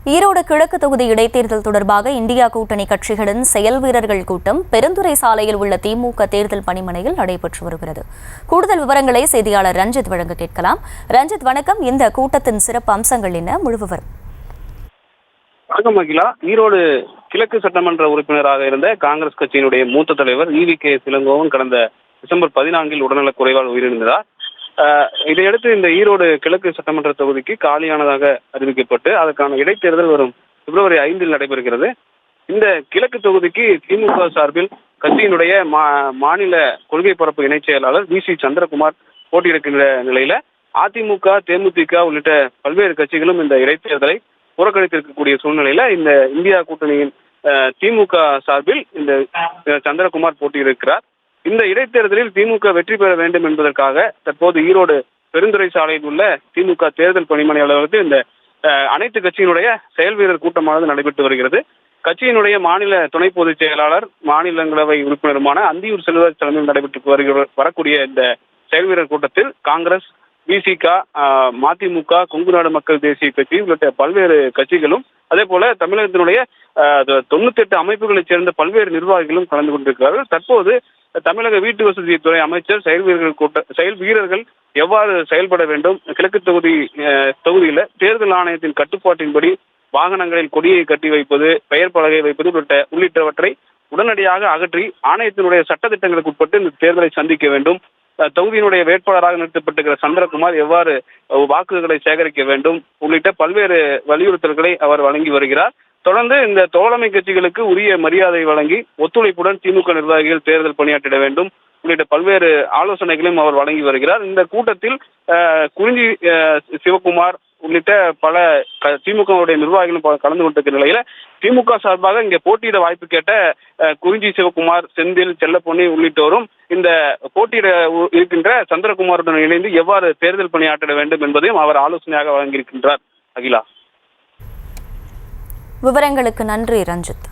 ஈரோடு கிழக்கு தொகுதி இடைத்தேர்தல் தொடர்பாக இந்தியா கூட்டணி கட்சிகளின் செயல் வீரர்கள் கூட்டம் பெருந்துறை சாலையில் உள்ள திமுக தேர்தல் பணிமனையில் நடைபெற்று வருகிறது. கூடுதல் விவரங்களை செய்தியாளர் ரஞ்சித் வழங்க கேட்கலாம். ரஞ்சித், வணக்கம். இந்த கூட்டத்தின் சிறப்பு அம்சங்கள் என்ன? முழு விவரம். வணக்கம் அகிலா. ஈரோடு கிழக்கு சட்டமன்ற உறுப்பினராக இருந்த காங்கிரஸ் கட்சியினுடைய மூத்த தலைவர் ஈவி.கே. இளங்கோவன் கடந்த டிசம்பர் 14 உடல்நலக் குறைவால் உயிரிழந்தார். இதையடுத்து இந்த ஈரோடு கிழக்கு சட்டமன்ற தொகுதிக்கு காலியானதாக அறிவிக்கப்பட்டு அதற்கான இடைத்தேர்தல் வரும் பிப்ரவரி 5 நடைபெறுகிறது. இந்த கிழக்கு தொகுதிக்கு திமுக சார்பில் கட்சியினுடைய மாநில கொள்கை பரப்பு இணைச் செயலாளர் வி.சி. சந்திரகுமார் போட்டியிடுகின்ற நிலையில அதிமுக, தேமுதிக உள்ளிட்ட பல்வேறு கட்சிகளும் இந்த இடைத்தேர்தலை புறக்கணித்திருக்கக்கூடிய சூழ்நிலையில இந்த இந்தியா கூட்டணியின் திமுக சார்பில் இந்த சந்திரகுமார் போட்டியிடுகிறார். இந்த இடைத்தேர்தலில் திமுக வெற்றி பெற வேண்டும் என்பதற்காக தற்போது ஈரோடு பெருந்துறை சாலையில் உள்ள திமுக தேர்தல் பணிமனை அலுவலகத்தில் இந்த அனைத்து கட்சியினுடைய செயல் வீரர் கூட்டமானது நடைபெற்று வருகிறது. கட்சியினுடைய மாநில துணை பொதுச் செயலாளர், மாநிலங்களவை உறுப்பினருமான அந்தியூர் செல்வராஜ் தலைமையில் நடைபெற்று வரக்கூடிய இந்த செயல் வீரர் கூட்டத்தில் காங்கிரஸ், விசிக, மதிமுக, கொங்கு நாடு மக்கள் தேசிய கட்சி உள்ளிட்ட பல்வேறு கட்சிகளும் அதே போல தமிழகத்தினுடைய 98 அமைப்புகளைச் சேர்ந்த பல்வேறு நிர்வாகிகளும் கலந்து கொண்டிருக்கிறார்கள். தற்போது தமிழக வீட்டு வசதித்துறை அமைச்சர் செயல் வீரர்கள் எவ்வாறு செயல்பட வேண்டும், கிழக்கு தொகுதியில தேர்தல் ஆணையத்தின் கட்டுப்பாட்டின்படி வாகனங்களில் கொடியை கட்டி வைப்பது, பெயர் பலகை வைப்பது உள்ளிட்டவற்றை உடனடியாக அகற்றி ஆணையத்தினுடைய சட்டத்திட்டங்களுக்கு உட்பட்டு இந்த தேர்தலை சந்திக்க வேண்டும். தொகுதியினுடைய வேட்பாளராக நிறுத்தப்பட்டிருக்கிற சந்திரகுமார் எவ்வாறு வாக்குகளை சேகரிக்க வேண்டும் உள்ளிட்ட பல்வேறு வலியுறுத்தல்களை அவர் வழங்கி வருகிறார். தொடர்ந்து இந்த தோழமை கட்சிகளுக்கு உரிய மரியாதை வழங்கி ஒத்துழைப்புடன் திமுக நிர்வாகிகள் தேர்தல் பணியாற்றிட வேண்டும் உள்ளிட்ட பல்வேறு ஆலோசனைகளையும் அவர் வழங்கி வருகிறார். இந்த கூட்டத்தில் குறிஞ்சி சிவகுமார் உள்ளிட்ட பல திமுகவுடைய நிர்வாகிகளும் கலந்து கொண்டிருக்கிற நிலையில திமுக சார்பாக இங்கே போட்டியிட வாய்ப்பு கேட்ட குறிஞ்சி சிவகுமார், செந்தில், செல்லப்பொன்னி உள்ளிட்டோரும் இந்த போட்டியிட இருக்கின்ற சந்திரகுமாருடன் இணைந்து எவ்வாறு தேர்தல் பணியாற்றிட வேண்டும் என்பதையும் அவர் ஆலோசனையாக வழங்கியிருக்கின்றார். அகிலா, விவரங்களுக்கு நன்றி ரஞ்சித்.